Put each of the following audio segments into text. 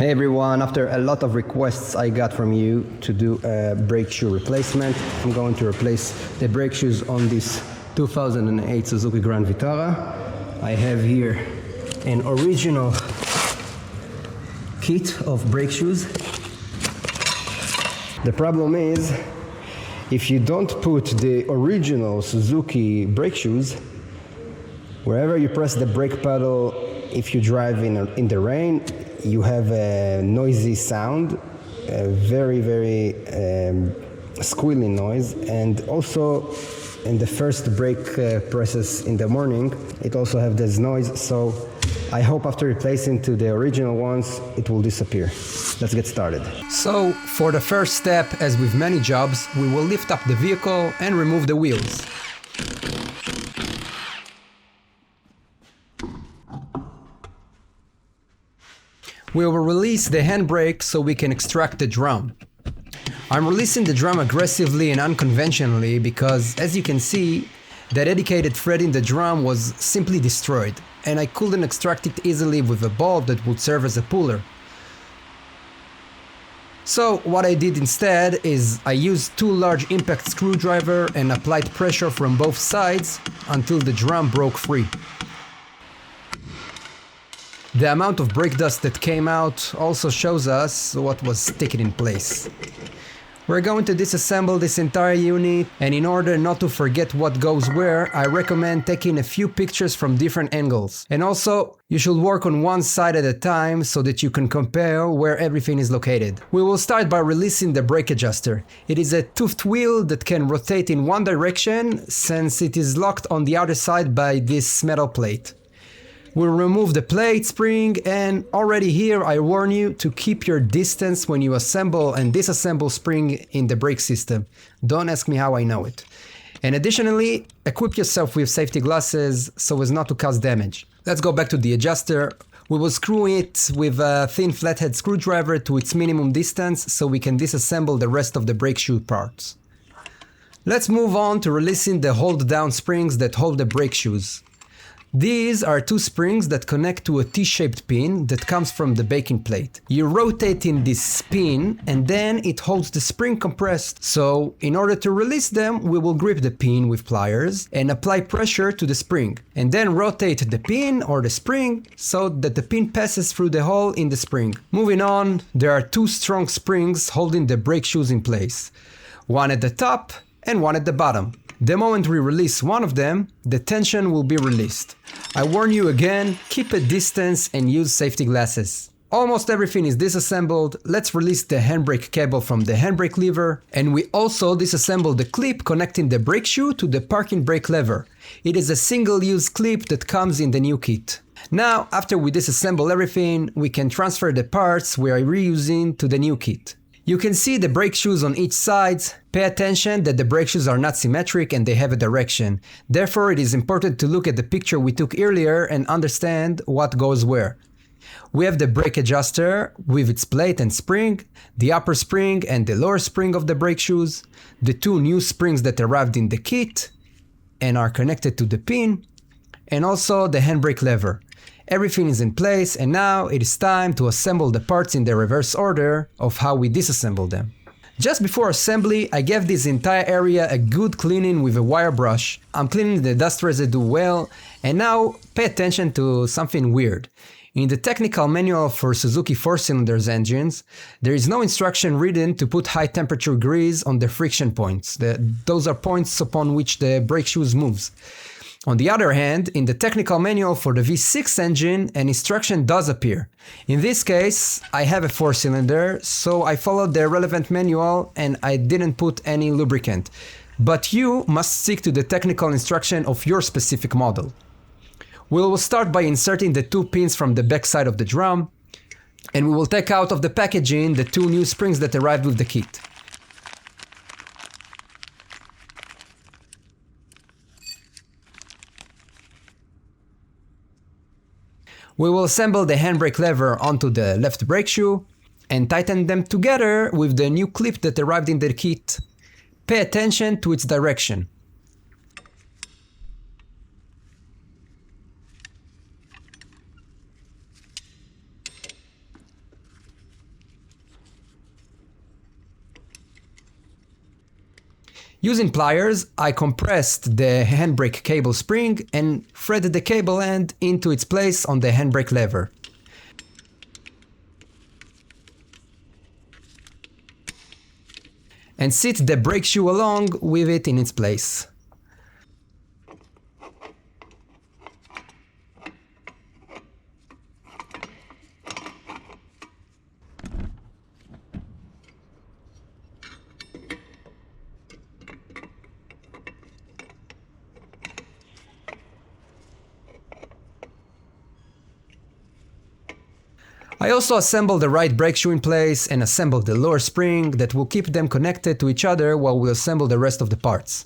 Hey everyone, after a lot of requests I got from you to do a brake shoe replacement, I'm going to replace the brake shoes on this 2008 Suzuki Grand Vitara. I have here an original kit of brake shoes. The problem is, if you don't put the original Suzuki brake shoes, wherever you press the brake pedal, if you drive in the rain, you have a noisy sound, a very squealing noise, and also in the first brake presses in the morning, it also have this noise. So I hope after replacing to the original ones, it will disappear. Let's get started. So for the first step, as with many jobs, we will lift up the vehicle and remove the wheels. We will release the handbrake so we can extract the drum. I'm releasing the drum aggressively and unconventionally because, as you can see, the dedicated thread in the drum was simply destroyed, and I couldn't extract it easily with a bolt that would serve as a puller. So what I did instead is I used two large impact screwdriver and applied pressure from both sides until the drum broke free. The amount of brake dust that came out also shows us what was sticking in place. We're going to disassemble this entire unit, and in order not to forget what goes where, I recommend taking a few pictures from different angles. And also, you should work on one side at a time so that you can compare where everything is located. We will start by releasing the brake adjuster. It is a toothed wheel that can rotate in one direction since it is locked on the other side by this metal plate. We'll remove the plate spring, and already here I warn you to keep your distance when you assemble and disassemble spring in the brake system. Don't ask me how I know it. And additionally, equip yourself with safety glasses so as not to cause damage. Let's go back to the adjuster. We will screw it with a thin flathead screwdriver to its minimum distance so we can disassemble the rest of the brake shoe parts. Let's move on to releasing the hold down springs that hold the brake shoes. These are two springs that connect to a T-shaped pin that comes from the backing plate. You rotate in this pin and then it holds the spring compressed. So in order to release them, we will grip the pin with pliers and apply pressure to the spring. And then rotate the pin or the spring so that the pin passes through the hole in the spring. Moving on, there are two strong springs holding the brake shoes in place. One at the top and one at the bottom. The moment we release one of them, the tension will be released. I warn you again, keep a distance and use safety glasses. Almost everything is disassembled. Let's release the handbrake cable from the handbrake lever, and we also disassemble the clip connecting the brake shoe to the parking brake lever. It is a single-use clip that comes in the new kit. Now, after we disassemble everything, we can transfer the parts we are reusing to the new kit. You can see the brake shoes on each side. Pay attention that the brake shoes are not symmetric and they have a direction. Therefore, it is important to look at the picture we took earlier and understand what goes where. We have the brake adjuster with its plate and spring, the upper spring and the lower spring of the brake shoes, the two new springs that arrived in the kit and are connected to the pin, and also the handbrake lever. Everything is in place, and now it is time to assemble the parts in the reverse order of how we disassemble them. Just before assembly, I gave this entire area a good cleaning with a wire brush. I'm cleaning the dust residue well, and now pay attention to something weird. In the technical manual for Suzuki 4-cylinders engines, there is no instruction written to put high temperature grease on the friction points. Those are points upon which the brake shoes moves. On the other hand, in the technical manual for the V6 engine, an instruction does appear. In this case, I have a 4-cylinder, so I followed the relevant manual and I didn't put any lubricant. But you must stick to the technical instruction of your specific model. We will start by inserting the two pins from the back side of the drum, and we will take out of the packaging the two new springs that arrived with the kit. We will assemble the handbrake lever onto the left brake shoe and tighten them together with the new clip that arrived in the kit. Pay attention to its direction. Using pliers, I compressed the handbrake cable spring and threaded the cable end into its place on the handbrake lever. And sit the brake shoe along with it in its place. I also assembled the right brake shoe in place and assembled the lower spring that will keep them connected to each other while we assemble the rest of the parts.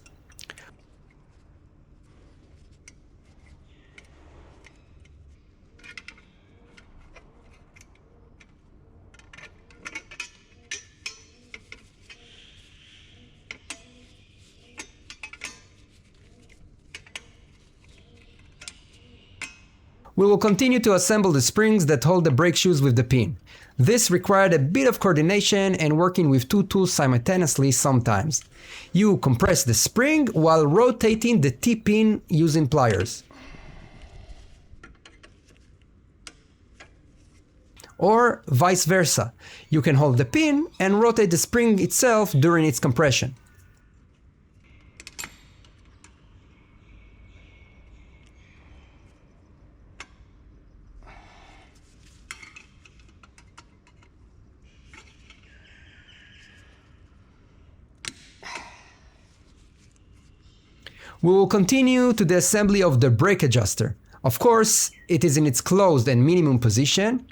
We will continue to assemble the springs that hold the brake shoes with the pin. This required a bit of coordination and working with two tools simultaneously sometimes. You compress the spring while rotating the T-pin using pliers. Or vice versa. You can hold the pin and rotate the spring itself during its compression. We will continue to the assembly of the brake adjuster. Of course, it is in its closed and minimum position.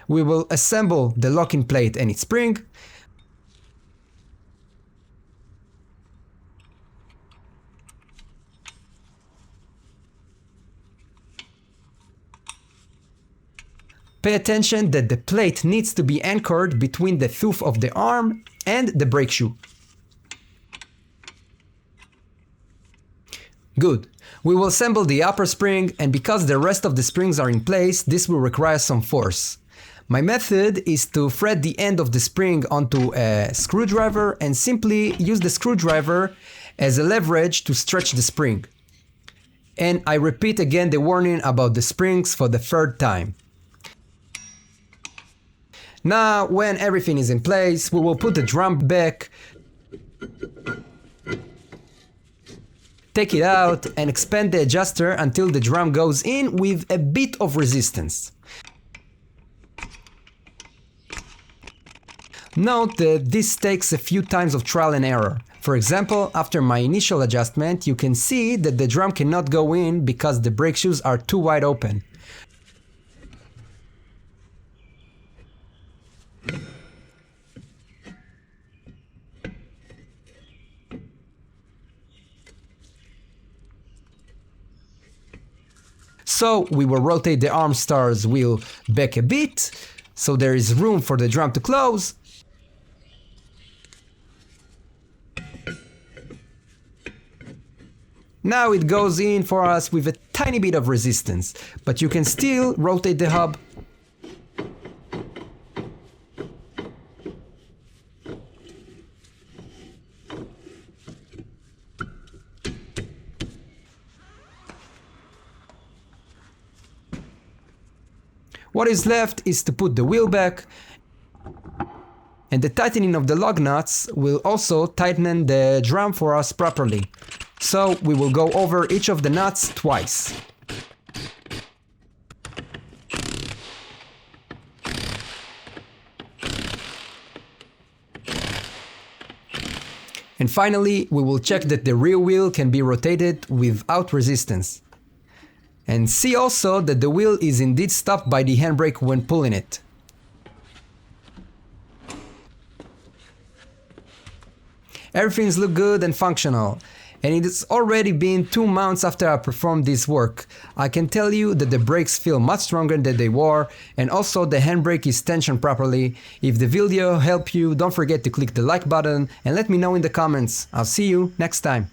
We will assemble the locking plate and its spring. Pay attention that the plate needs to be anchored between the tooth of the arm and the brake shoe. Good. We will assemble the upper spring, and because the rest of the springs are in place, this will require some force. My method is to thread the end of the spring onto a screwdriver and simply use the screwdriver as a leverage to stretch the spring. And I repeat again the warning about the springs for the third time. Now, when everything is in place, we will put the drum back, take it out and expand the adjuster until the drum goes in with a bit of resistance. Note that this takes a few times of trial and error. For example, after my initial adjustment, you can see that the drum cannot go in because the brake shoes are too wide open. So we will rotate the arm stars wheel back a bit, so there is room for the drum to close. Now it goes in for us with a tiny bit of resistance, but you can still rotate the hub. What is left is to put the wheel back, and the tightening of the lug nuts will also tighten the drum for us properly. So we will go over each of the nuts twice. And finally, we will check that the rear wheel can be rotated without resistance. And see also that the wheel is indeed stopped by the handbrake when pulling it. Everything's look good and functional. And it has already been 2 months after I performed this work. I can tell you that the brakes feel much stronger than they were, and also the handbrake is tensioned properly. If the video helped you, don't forget to click the like button and let me know in the comments. I'll see you next time.